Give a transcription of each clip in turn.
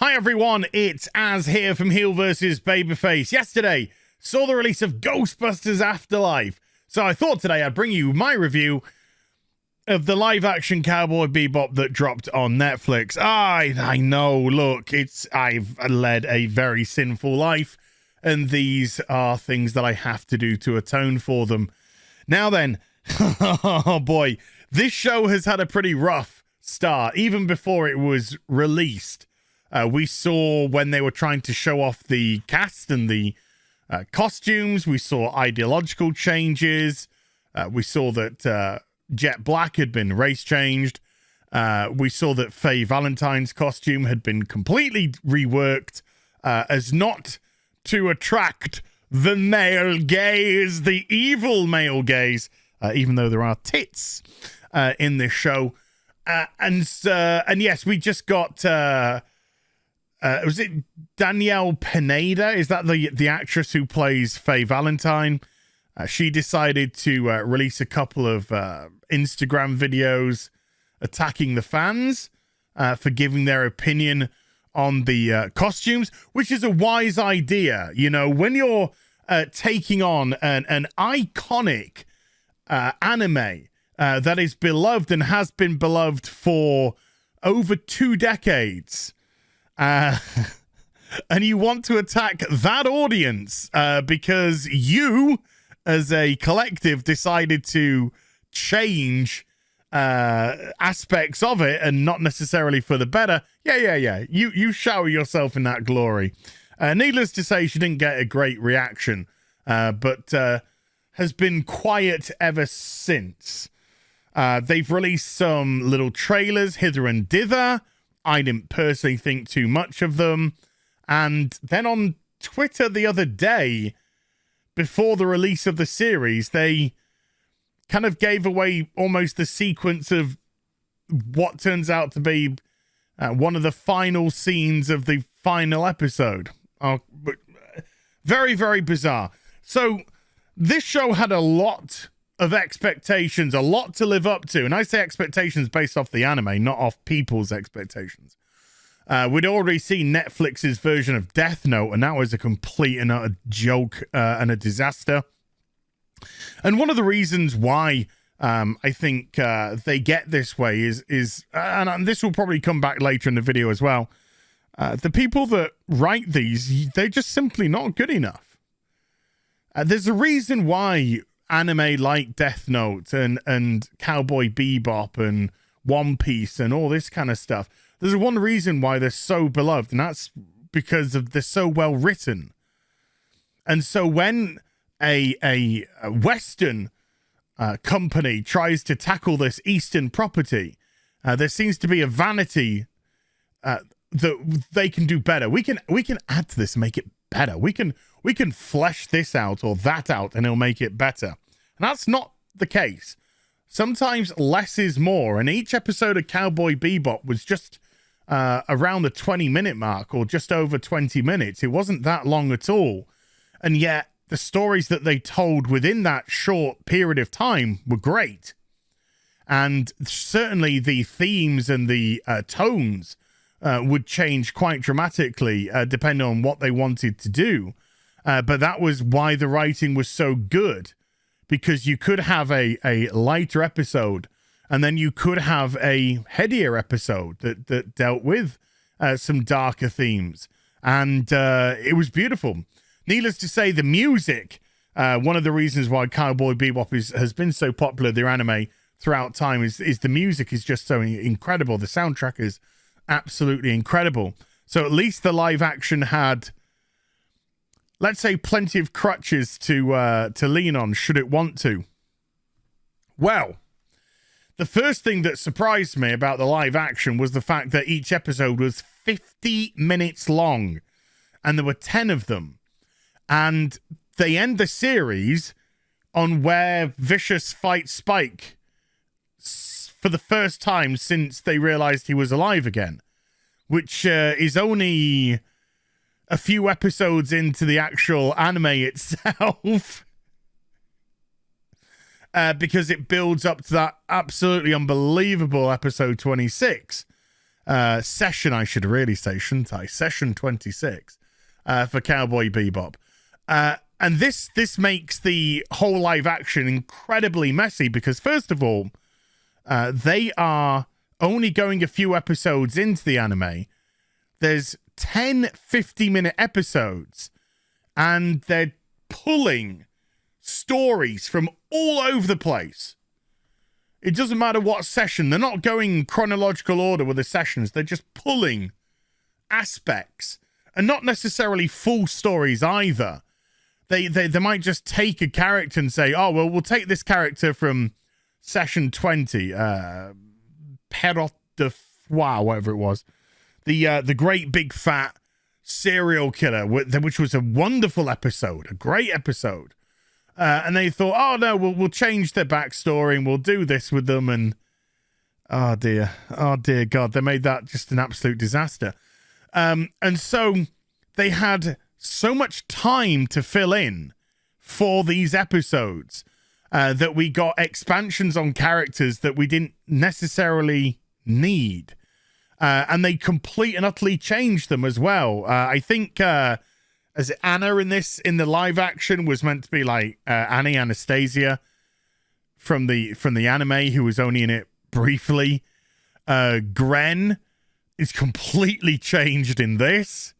Hi everyone, it's Az here from HeelvsBabyface. Yesterday, saw the release of Ghostbusters Afterlife, so I thought today I'd bring you my review of the live-action Cowboy Bebop that dropped on Netflix. I know, look, I've led a very sinful life, and these are things that I have to do to atone for them. Now then, oh boy, this show has had a pretty rough start, even before it was released. We saw when they were trying to show off the cast and the costumes, we saw ideological changes. We saw that Jet Black had been race changed. We saw that Faye Valentine's costume had been completely reworked as not to attract the male gaze, the evil male gaze, even though there are tits in this show. And yes, we just got... was it Danielle Pineda? Is that the actress who plays Faye Valentine? She decided to release a couple of Instagram videos attacking the fans for giving their opinion on the costumes, which is a wise idea. You know, when you're taking on an iconic anime that is beloved and has been beloved for over 2 decades, and you want to attack that audience because you, as a collective, decided to change aspects of it and not necessarily for the better. Yeah. You shower yourself in that glory. Needless to say, she didn't get a great reaction, but has been quiet ever since. They've released some little trailers hither and dither. I didn't personally think too much of them. And then on Twitter the other day, before the release of the series, they kind of gave away almost the sequence of what turns out to be one of the final scenes of the final episode. Very, very bizarre. So this show had a lot of expectations, a lot to live up to. And I say expectations based off the anime, not off people's expectations. We'd already seen Netflix's version of Death Note, and that was a complete and utter joke and a disaster. And one of the reasons why I think they get this way is and this will probably come back later in the video as well, the people that write these, they're just simply not good enough. There's a reason why anime like Death Note and Cowboy Bebop and One Piece and all this kind of stuff, there's one reason why they're so beloved, and that's because they're so well written. And so when a Western company tries to tackle this Eastern property, there seems to be a vanity that they can do better. We can add to this and make it better. We can flesh this out or that out, and it'll make it better. And that's not the case. Sometimes less is more. And each episode of Cowboy Bebop was just around the 20-minute mark, or just over 20 minutes. It wasn't that long at all. And yet the stories that they told within that short period of time were great. And certainly the themes and the tones would change quite dramatically depending on what they wanted to do. But that was why the writing was so good. Because you could have a lighter episode, and then you could have a headier episode that dealt with some darker themes. And it was beautiful. Needless to say, the music, one of the reasons why Cowboy Bebop has been so popular, their anime, throughout time, is the music is just so incredible. The soundtrack is absolutely incredible. So at least the live action had, let's say, plenty of crutches to lean on should it want to. Well, the first thing that surprised me about the live action was the fact that each episode was 50 minutes long, and there were 10 of them. And they end the series on where Vicious fights Spike for the first time since they realized he was alive again, which is only a few episodes into the actual anime itself. Because it builds up to that absolutely unbelievable episode 26, session, I should really say, shouldn't I? Session 26 for Cowboy Bebop. And this makes the whole live action incredibly messy because, first of all, they are only going a few episodes into the anime. There's 10 50-minute episodes, and they're pulling stories from all over the place. It doesn't matter what session. They're not going in chronological order with the sessions. They're just pulling aspects, and not necessarily full stories either. They might just take a character and say, oh, well, we'll take this character from session 20, Perot de Foix, whatever it was. The great big fat serial killer, which was a wonderful episode, a great episode. And they thought, oh, no, we'll change their backstory and we'll do this with them. And oh, dear God, they made that just an absolute disaster. And so they had so much time to fill in for these episodes that we got expansions on characters that we didn't necessarily need. And they complete and utterly changed them as well. I think as Anna in the live action was meant to be like Annie Anastasia from the anime, who was only in it briefly. Gren is completely changed in this.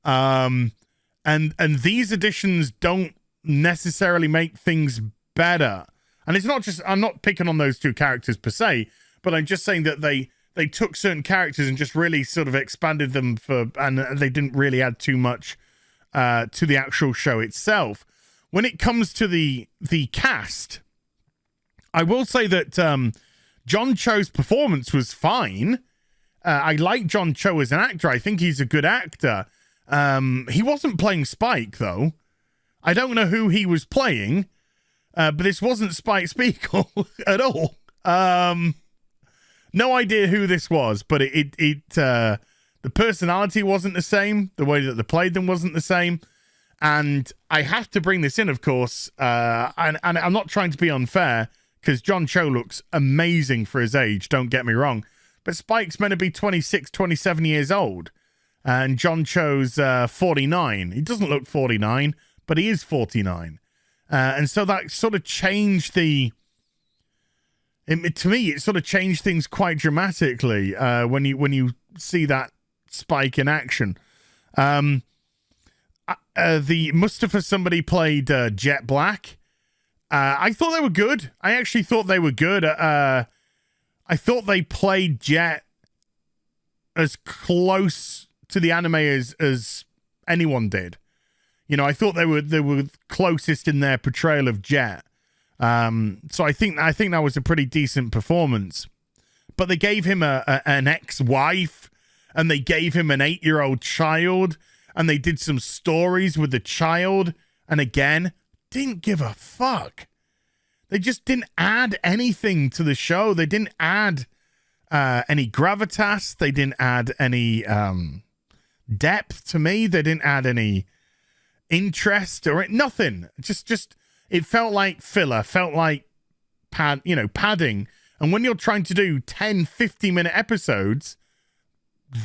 And these additions don't necessarily make things better. And it's not just, I'm not picking on those two characters per se, but I'm just saying that they took certain characters and just really sort of expanded them and they didn't really add too much to the actual show itself. When it comes to the cast, I will say that John Cho's performance was fine. I like John Cho as an actor. I think he's a good actor. He wasn't playing Spike, though. I don't know who he was playing, but this wasn't Spike Spiegel at all. No idea who this was, but the personality wasn't the same. The way that they played them wasn't the same. And I have to bring this in, of course, and I'm not trying to be unfair, because John Cho looks amazing for his age, don't get me wrong. But Spike's meant to be 26, 27 years old. And John Cho's 49. He doesn't look 49, but he is 49. And so that sort of changed to me, it sort of changed things quite dramatically when you see that Spike in action. The Mustafa somebody played Jet Black. I thought they were good. I actually thought they were good. I thought they played Jet as close to the anime as anyone did. You know, I thought they were closest in their portrayal of Jet. So I think that was a pretty decent performance. But they gave him an ex-wife, and they gave him an 8-year-old child, and they did some stories with the child, and again, didn't give a fuck. They just didn't add anything to the show. They didn't add any gravitas. They didn't add any depth to me. They didn't add any interest or nothing. Just it felt like filler, felt like padding. And when you're trying to do 10 50-minute episodes,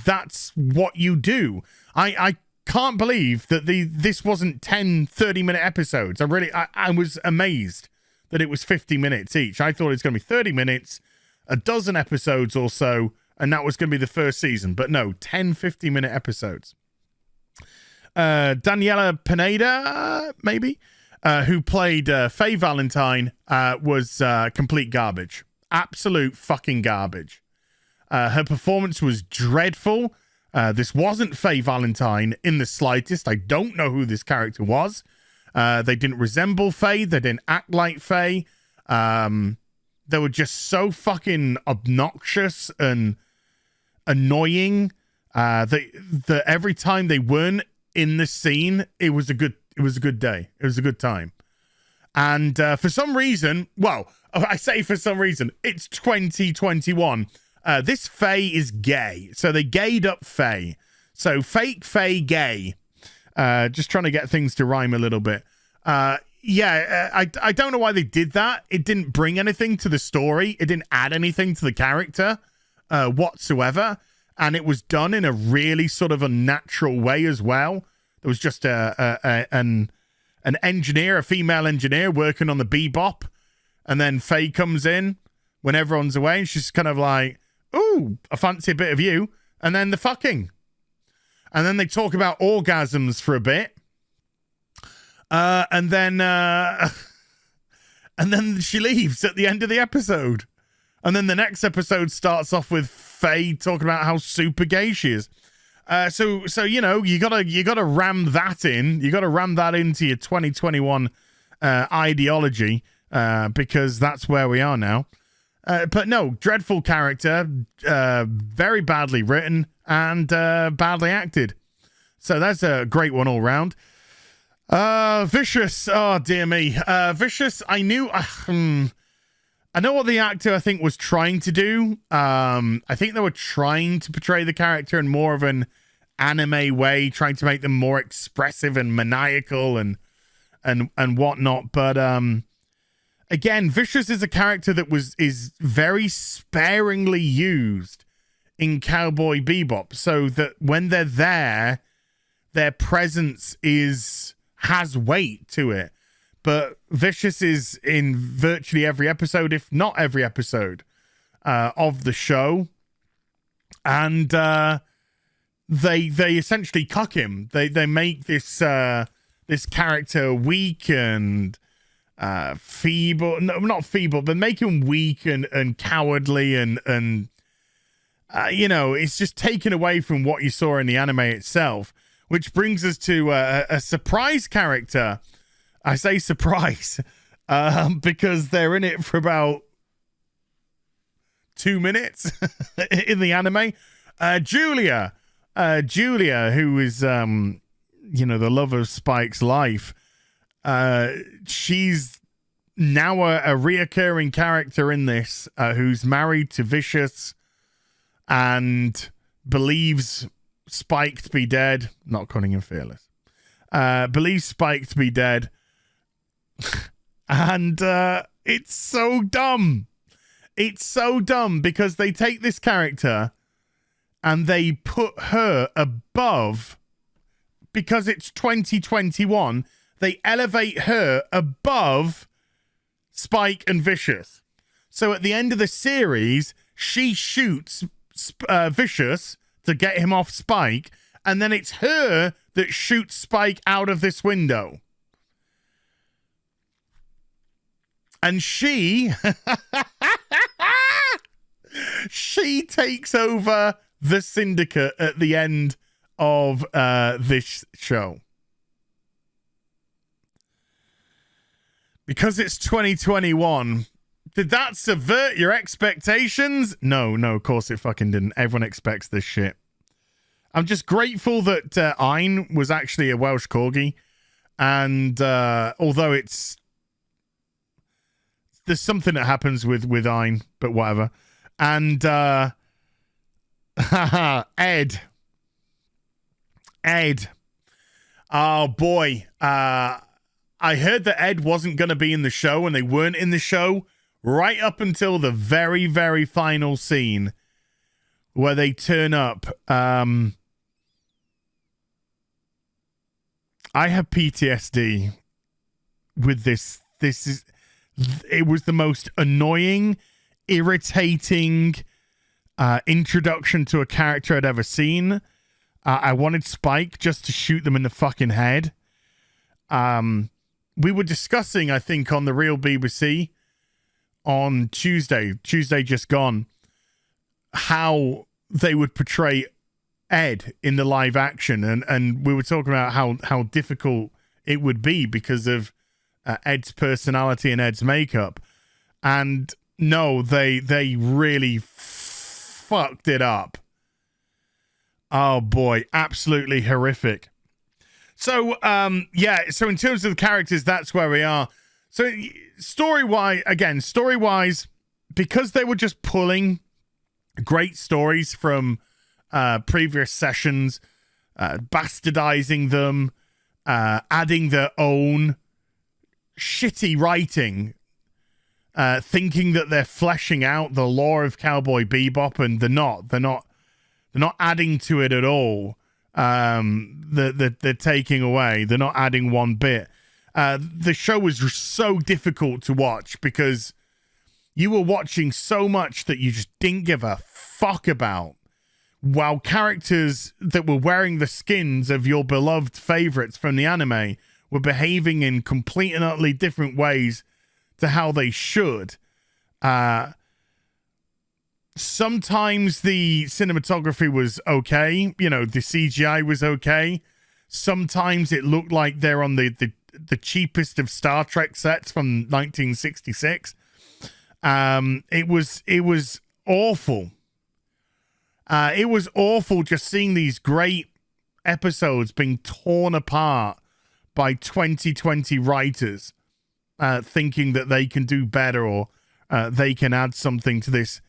that's what you do. I can't believe that this wasn't 10 30-minute episodes. I was amazed that it was 50 minutes each. I thought it was going to be 30 minutes, a dozen episodes or so, and that was going to be the first season. But no, 10 50-minute episodes. Daniela Pineda, maybe, who played Faye Valentine, was complete garbage. Absolute fucking garbage. Her performance was dreadful. This wasn't Faye Valentine in the slightest. I don't know who this character was. They didn't resemble Faye. They didn't act like Faye. They were just so fucking obnoxious and annoying that every time they weren't in the scene, it was a good day. It was a good time. And for some reason, well, I say for some reason, it's 2021. This Faye is gay. So they gayed up Faye. So fake Faye gay. Just trying to get things to rhyme a little bit. I don't know why they did that. It didn't bring anything to the story. It didn't add anything to the character whatsoever. and it was done in a really sort of unnatural way as well. There was just an engineer, a female engineer working on the Bebop, and then Faye comes in when everyone's away, and she's kind of like, ooh, I fancy a bit of you, and then the fucking. And then they talk about orgasms for a bit. And then she leaves at the end of the episode. And then the next episode starts off with Faye talking about how super gay she is. So you know, you gotta ram that in. You gotta ram that into your 2021 ideology, because that's where we are now. But no, dreadful character, very badly written and badly acted. So that's a great one all round. Vicious. Oh dear me. Vicious. I knew. I know what the actor I think was trying to do. I think they were trying to portray the character in more of an anime way, trying to make them more expressive and maniacal and whatnot. But again, Vicious is a character that is very sparingly used in Cowboy Bebop, so that when they're there, their presence has weight to it. But Vicious is in virtually every episode, if not every episode, of the show. And they essentially cuck him. They make this character weak and feeble. No, not feeble, but make him weak and cowardly and you know, it's just taken away from what you saw in the anime itself. Which brings us to a surprise character. I say surprise because they're in it for about 2 minutes in the anime. Julia, who is, you know, the love of Spike's life. She's now a reoccurring character in this, who's married to Vicious and believes Spike to be dead. Not Cunning and Fearless. Believes Spike to be dead. And it's so dumb. It's so dumb because they take this character and they put her above, because it's 2021, they elevate her above Spike and Vicious. So at the end of the series, she shoots Vicious to get him off Spike, and then it's her that shoots Spike out of this window. And she takes over the syndicate at the end of this show. Because it's 2021, did that subvert your expectations? No, of course it fucking didn't. Everyone expects this shit. I'm just grateful that Ein was actually a Welsh Corgi. And although there's something that happens with Ein, but whatever. And Ed. Oh boy. I heard that Ed wasn't going to be in the show, and they weren't in the show right up until the very, very final scene where they turn up. I have PTSD with this. It was the most annoying, irritating introduction to a character I'd ever seen. I wanted Spike just to shoot them in the fucking head. We were discussing, I think, on the Real BBC on Tuesday just gone, how they would portray Ed in the live action, and we were talking about how difficult it would be because of Ed's personality and Ed's makeup. And no, they really fucked it up. Oh boy, absolutely horrific. So so in terms of the characters, that's where we are. So story-wise, because they were just pulling great stories from previous sessions, bastardizing them, adding their own shitty writing, thinking that they're fleshing out the lore of Cowboy Bebop, and they're not They're not adding to it at all. They're taking away. They're not adding one bit. The show was so difficult to watch because you were watching so much that you just didn't give a fuck about, while characters that were wearing the skins of your beloved favorites from the anime were behaving in complete and utterly different ways to how they should. Sometimes the cinematography was okay. You know, the CGI was okay. Sometimes it looked like they're on the cheapest of Star Trek sets from 1966. It was awful. It was awful just seeing these great episodes being torn apart by 2020 writers, thinking that they can do better or they can add something to this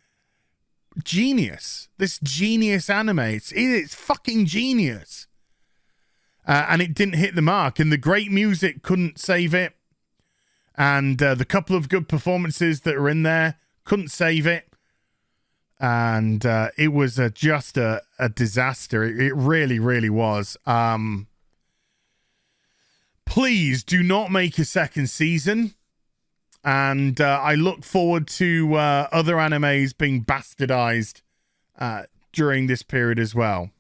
genius anime. It's fucking genius. And it didn't hit the mark, and the great music couldn't save it. And the couple of good performances that are in there couldn't save it. And it was just a disaster. It really, really was. Please do not make a second season. And I look forward to other animes being bastardized during this period as well.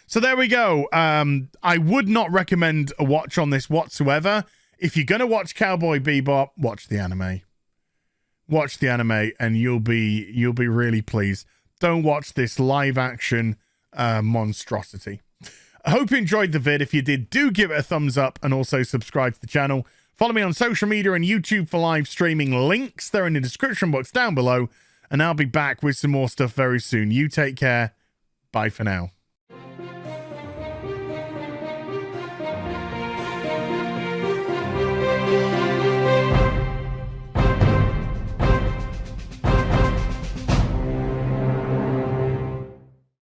So there we go. I would not recommend a watch on this whatsoever. If you're going to watch Cowboy Bebop, watch the anime. Watch the anime and you'll be really pleased. Don't watch this live action monstrosity. I hope you enjoyed the vid. If you did, do give it a thumbs up and also subscribe to the channel. Follow me on social media and YouTube for live streaming. Links, they're in the description box down below. And I'll be back with some more stuff very soon. You take care. Bye for now.